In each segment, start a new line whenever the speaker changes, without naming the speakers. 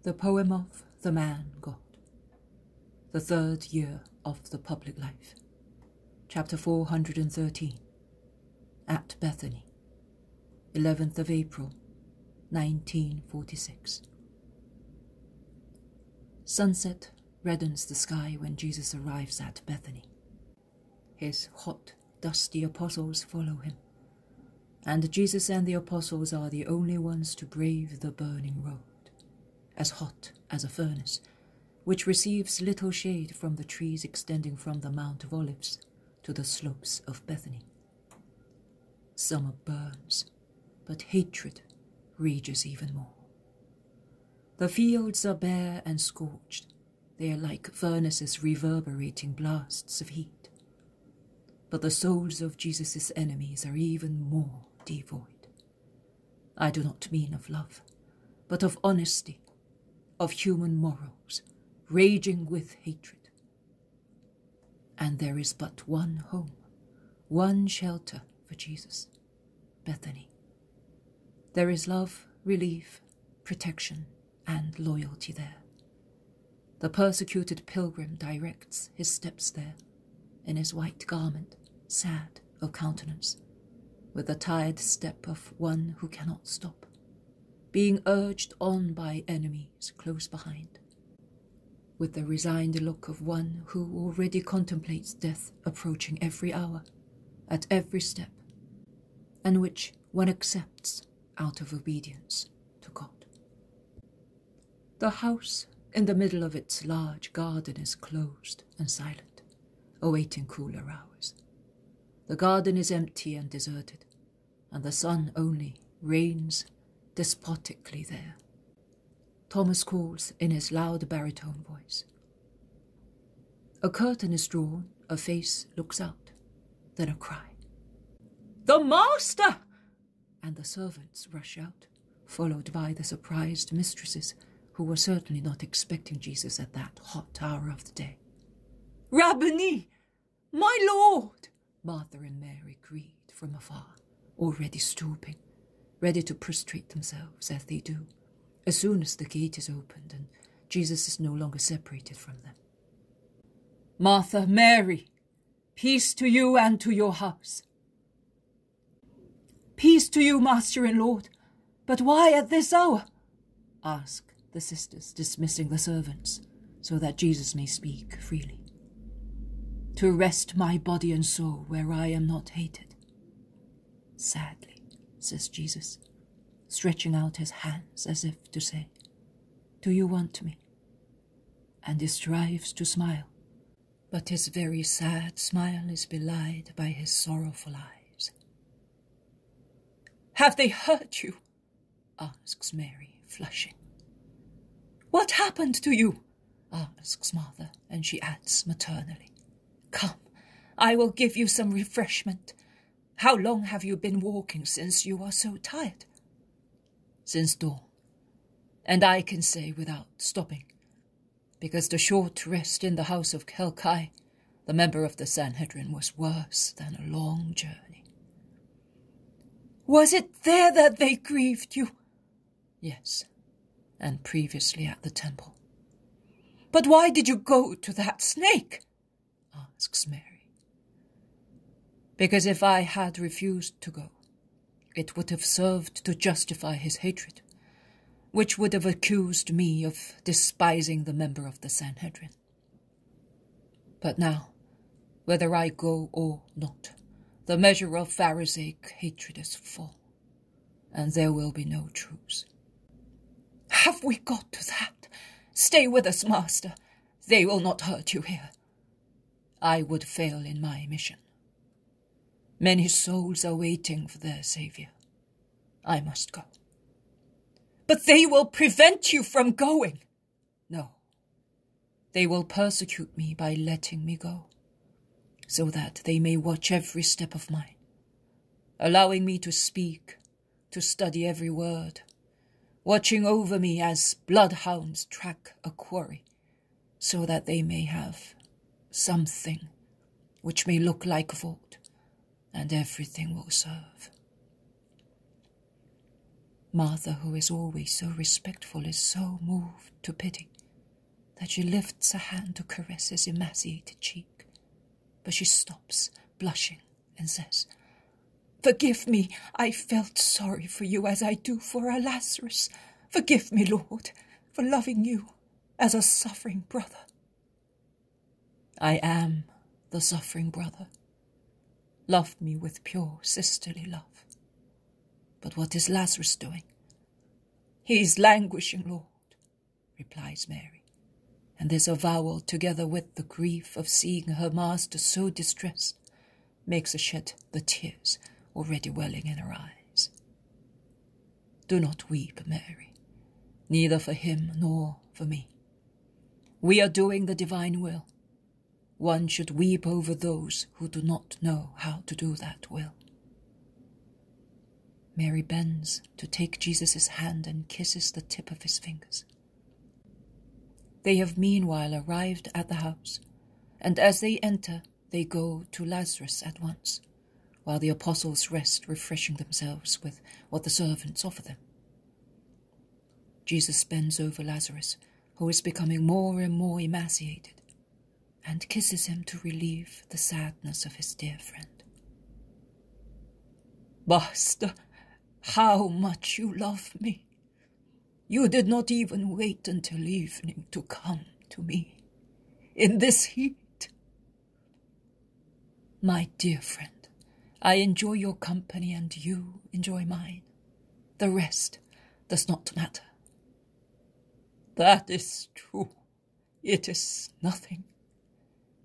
The poem of the man God. The third year of the public life. Chapter 413. At Bethany. 11th of April, 1946. Sunset reddens the sky when Jesus arrives at Bethany. His hot, dusty apostles follow him, and Jesus and the apostles are the only ones to brave the burning road, as hot as a furnace, which receives little shade from the trees extending from the Mount of Olives to the slopes of Bethany. Summer burns, but hatred rages even more. The fields are bare and scorched. They are like furnaces reverberating blasts of heat. But the souls of Jesus' enemies are even more devoid. I do not mean of love, but of honesty, of human morals, raging with hatred. And there is but one home, one shelter for Jesus, Bethany. There is love, relief, protection, and loyalty there. The persecuted pilgrim directs his steps there, in his white garment, sad of countenance, with the tired step of one who cannot stop, being urged on by enemies close behind, with the resigned look of one who already contemplates death approaching every hour, at every step, and which one accepts out of obedience to God. The house in the middle of its large garden is closed and silent, awaiting cooler hours. The garden is empty and deserted, and the sun only reigns despotically there. Thomas calls in his loud baritone voice. A curtain is drawn, a face looks out, then a cry. "The Master!" And the servants rush out, followed by the surprised mistresses, who were certainly not expecting Jesus at that hot hour of the day. "Rabboni! My Lord!" Martha and Mary greet from afar, already stooping, ready to prostrate themselves as they do, as soon as the gate is opened and Jesus is no longer separated from them. "Martha, Mary, peace to you and to your house." "Peace to you, Master and Lord, but why at this hour?" ask the sisters, dismissing the servants, so that Jesus may speak freely. "To rest my body and soul where I am not hated." "Sadly," says Jesus, stretching out his hands as if to say, "Do you want me?" And he strives to smile, but his very sad smile is belied by his sorrowful eyes. "Have they hurt you?" asks Mary, flushing. "What happened to you?" asks Martha, and she adds maternally, "Come, I will give you some refreshment. How long have you been walking since you are so tired?" "Since dawn, and I can say without stopping, because the short rest in the house of Helkai, the member of the Sanhedrin, was worse than a long journey." "Was it there that they grieved you?" "Yes, and previously at the temple." "But why did you go to that snake?" asks Mary. "Because if I had refused to go, it would have served to justify his hatred, which would have accused me of despising the member of the Sanhedrin. But now, whether I go or not, the measure of Pharisaic hatred is full, and there will be no truce." "Have we got to that? Stay with us, Master. They will not hurt you here." "I would fail in my mission. Many souls are waiting for their Saviour. I must go." "But they will prevent you from going." "No. They will persecute me by letting me go, so that they may watch every step of mine, allowing me to speak, to study every word, watching over me as bloodhounds track a quarry, so that they may have something which may look like vault, and everything will serve." Martha, who is always so respectful, is so moved to pity that she lifts a hand to caress his emaciated cheek. But she stops, blushing, and says, "Forgive me, I felt sorry for you as I do for our Lazarus. Forgive me, Lord, for loving you as a suffering brother." "I am the suffering brother. Love me with pure sisterly love. But what is Lazarus doing?" "He is languishing, Lord," replies Mary, and this avowal, together with the grief of seeing her master so distressed, makes her shed the tears already welling in her eyes. "Do not weep, Mary, neither for him nor for me. We are doing the divine will. One should weep over those who do not know how to do that will." Mary bends to take Jesus' hand and kisses the tip of his fingers. They have meanwhile arrived at the house, and as they enter, they go to Lazarus at once, while the apostles rest, refreshing themselves with what the servants offer them. Jesus bends over Lazarus, who is becoming more and more emaciated, and kisses him to relieve the sadness of his dear friend. "Master, how much you love me! You did not even wait until evening to come to me, in this heat." "My dear friend, I enjoy your company and you enjoy mine. The rest does not matter." "That is true. It is nothing.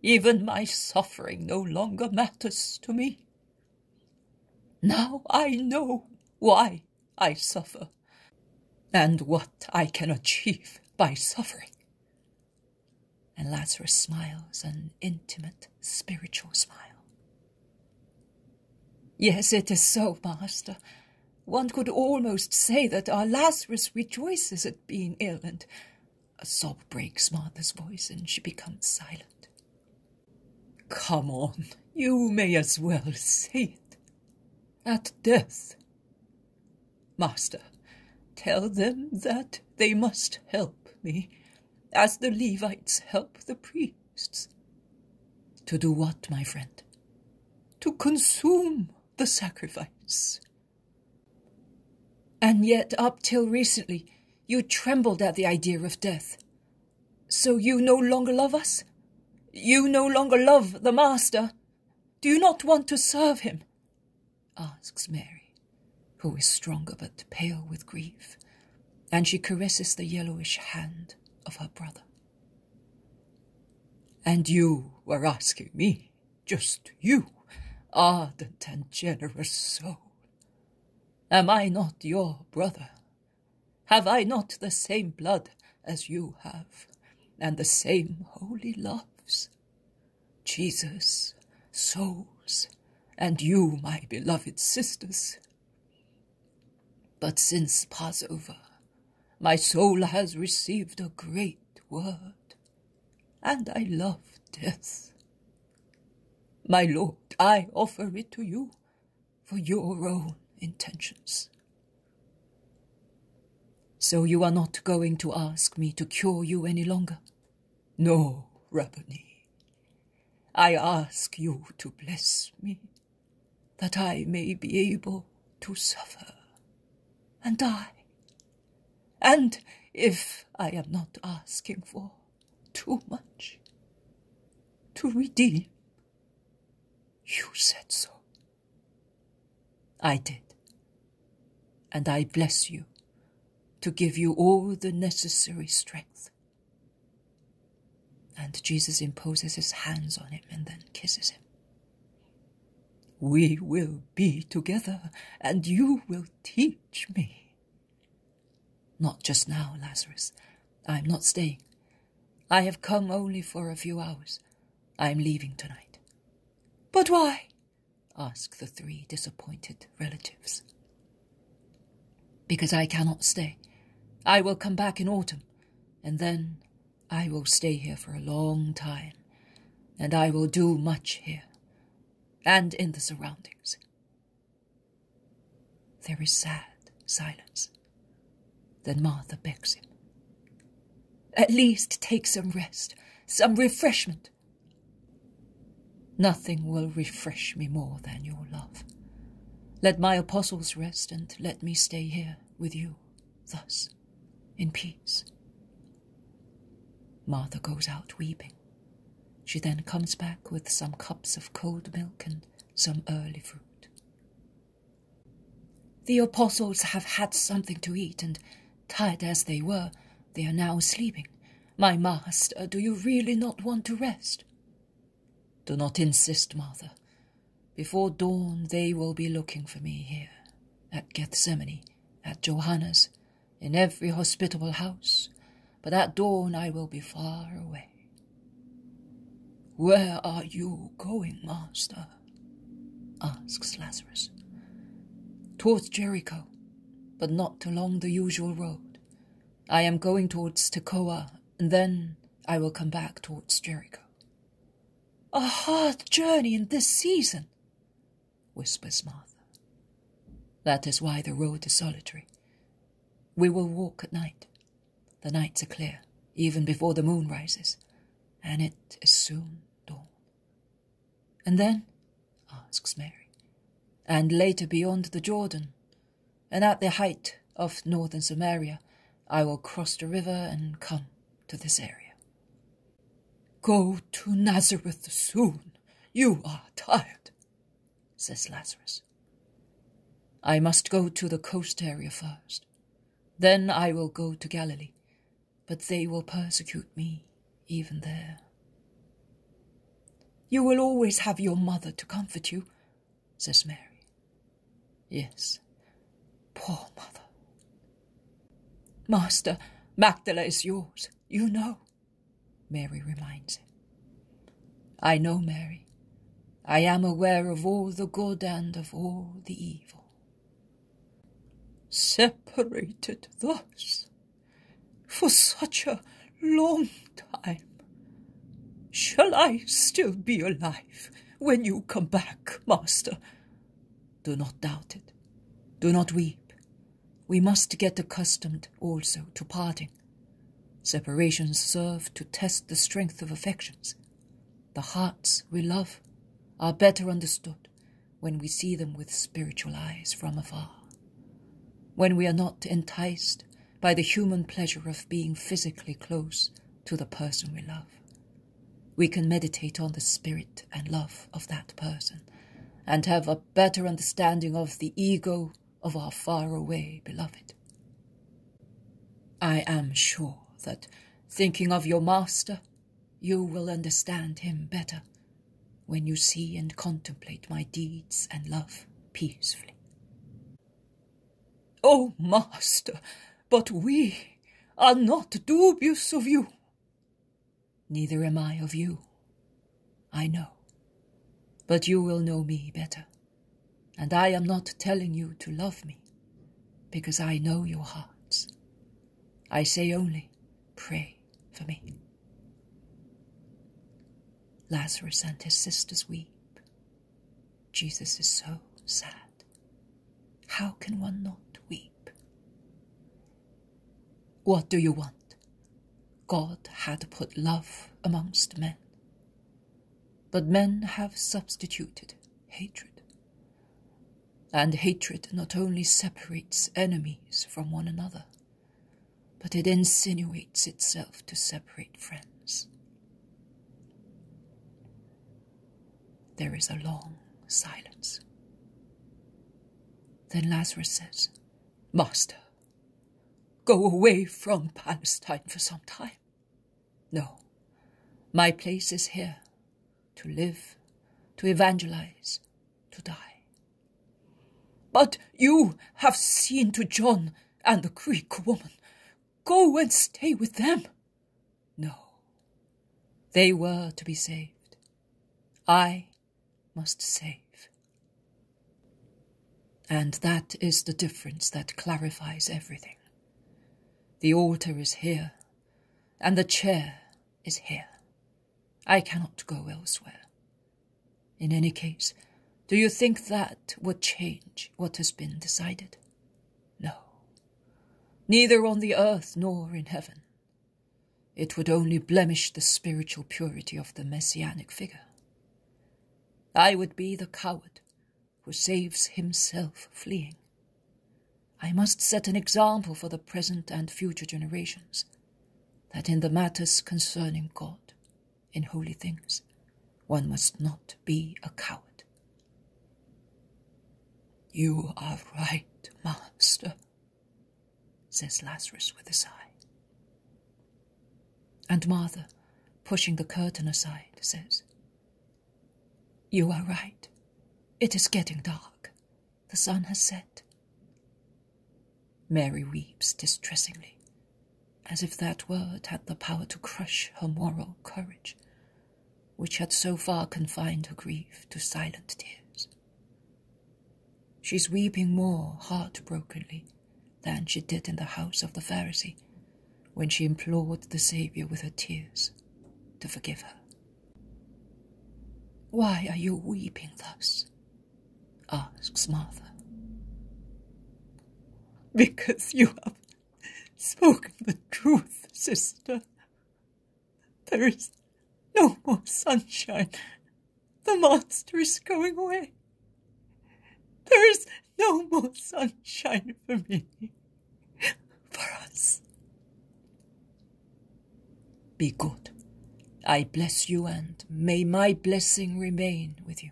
Even my suffering no longer matters to me. Now I know why I suffer, and what I can achieve by suffering." And Lazarus smiles an intimate, spiritual smile. "Yes, it is so, Master. One could almost say that our Lazarus rejoices at being ill," and a sob breaks Martha's voice, and she becomes silent. "Come on, you may as well say it. At death. Master, tell them that they must help me, as the Levites help the priests." "To do what, my friend?" "To consume the sacrifice." "And yet, up till recently, you trembled at the idea of death. So you no longer love us? You no longer love the Master? Do you not want to serve him?" asks Mary, who is stronger but pale with grief, and she caresses the yellowish hand of her brother. "And you were asking me, just you, ardent and generous soul. Am I not your brother? Have I not the same blood as you have, and the same holy loves? Jesus, souls, and you, my beloved sisters. But since Passover, my soul has received a great word, and I love death. My Lord, I offer it to you for your own intentions." "So you are not going to ask me to cure you any longer?" "No, Rabboni. I ask you to bless me, that I may be able to suffer and die. And if I am not asking for too much, to redeem. You said so." "I did. And I bless you to give you all the necessary strength." And Jesus imposes his hands on him and then kisses him. "We will be together, and you will teach me." "Not just now, Lazarus. I am not staying. I have come only for a few hours. I am leaving tonight." "But why?" ask the three disappointed relatives. "Because I cannot stay. I will come back in autumn, and then I will stay here for a long time, and I will do much here, and in the surroundings." There is sad silence, Then Martha begs him, "At least take some rest, some refreshment." "Nothing will refresh me more than your love. Let my apostles rest, and let me stay here with you, thus, in peace." Martha goes out weeping. She then comes back with some cups of cold milk and some early fruit. "The apostles have had something to eat, and, tired as they were, they are now sleeping. My master, do you really not want to rest?" "Do not insist, Martha. Before dawn they will be looking for me here, at Gethsemane, at Johanna's, in every hospitable house, but at dawn I will be far away." "Where are you going, Master?" asks Lazarus. "Towards Jericho, but not along the usual road. I am going towards Tekoa, and then I will come back towards Jericho." "A hard journey in this season," whispers Martha. "That is why the road is solitary. We will walk at night. The nights are clear, even before the moon rises, and it is soon dawn." "And then?" asks Mary. "And later beyond the Jordan, and at the height of northern Samaria, I will cross the river and come to this area." "Go to Nazareth soon. You are tired," says Lazarus. "I must go to the coast area first. Then I will go to Galilee, but they will persecute me even there." "You will always have your mother to comfort you," says Mary. "Yes, poor mother." "Master, Magdala is yours, you know," Mary reminds him. "I know, Mary. I am aware of all the good and of all the evil." "Separated thus, for such a long time. Shall I still be alive when you come back, Master?" "Do not doubt it. Do not weep. We must get accustomed also to parting. Separations serve to test the strength of affections. The hearts we love are better understood when we see them with spiritual eyes from afar. When we are not enticed by the human pleasure of being physically close to the person we love, we can meditate on the spirit and love of that person and have a better understanding of the ego of our faraway beloved. I am sure that, thinking of your master, you will understand him better when you see and contemplate my deeds and love peacefully." "Oh, Master, but we are not dubious of you." "Neither am I of you. I know. But you will know me better, and I am not telling you to love me, because I know your hearts. I say only, pray for me." Lazarus and his sisters weep. Jesus is so sad. How can one not weep? What do you want? God had put love amongst men, but men have substituted hatred. And hatred not only separates enemies from one another, but it insinuates itself to separate friends. There is a long silence. Then Lazarus says, "Master, go away from Palestine for some time." "No, my place is here, to live, to evangelize, to die." "But you have seen to John and the Greek woman. Go and stay with them." "No, they were to be saved. I must save." And that is the difference that clarifies everything. The altar is here, and the chair is here. I cannot go elsewhere. In any case, do you think that would change what has been decided? No. neither on the earth nor in heaven. It would only blemish the spiritual purity of the messianic figure. I would be the coward who saves himself fleeing. I must set an example for the present and future generations, that in the matters concerning God, in holy things, one must not be a coward. You are right, Master, says Lazarus with a sigh. And Martha, pushing the curtain aside, says, You are right. It is getting dark. The sun has set. Mary weeps distressingly, as if that word had the power to crush her moral courage, which had so far confined her grief to silent tears. She's weeping more heartbrokenly than she did in the house of the Pharisee, when she implored the Saviour with her tears to forgive her. Why are you weeping thus? Asks Martha. Because you have spoken the truth, sister. There is no more sunshine. The Master is going away. There is no more sunshine for me, for us. Be good. I bless you, and may my blessing remain with you.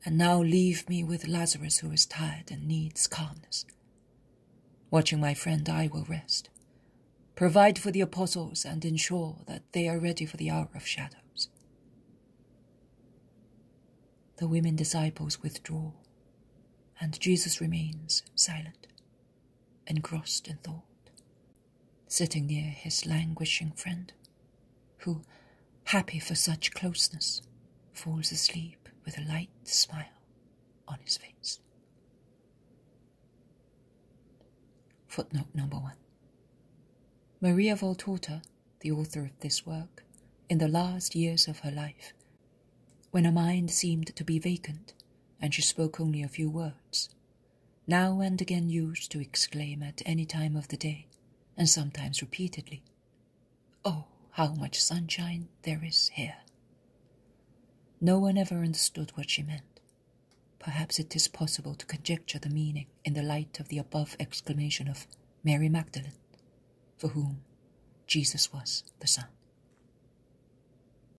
And now leave me with Lazarus, who is tired and needs calmness. Watching my friend, I will rest. Provide for the apostles and ensure that they are ready for the hour of shadows. The women disciples withdraw, and Jesus remains silent, engrossed in thought, sitting near his languishing friend, who, happy for such closeness, falls asleep with a light smile on his face. Footnote number 1. Maria Valtorta, the author of this work, in the last years of her life, when her mind seemed to be vacant and she spoke only a few words, now and again used to exclaim at any time of the day, and sometimes repeatedly, "Oh, how much sunshine there is here." No one ever understood what she meant. Perhaps it is possible to conjecture the meaning in the light of the above exclamation of Mary Magdalene, for whom Jesus was the sun.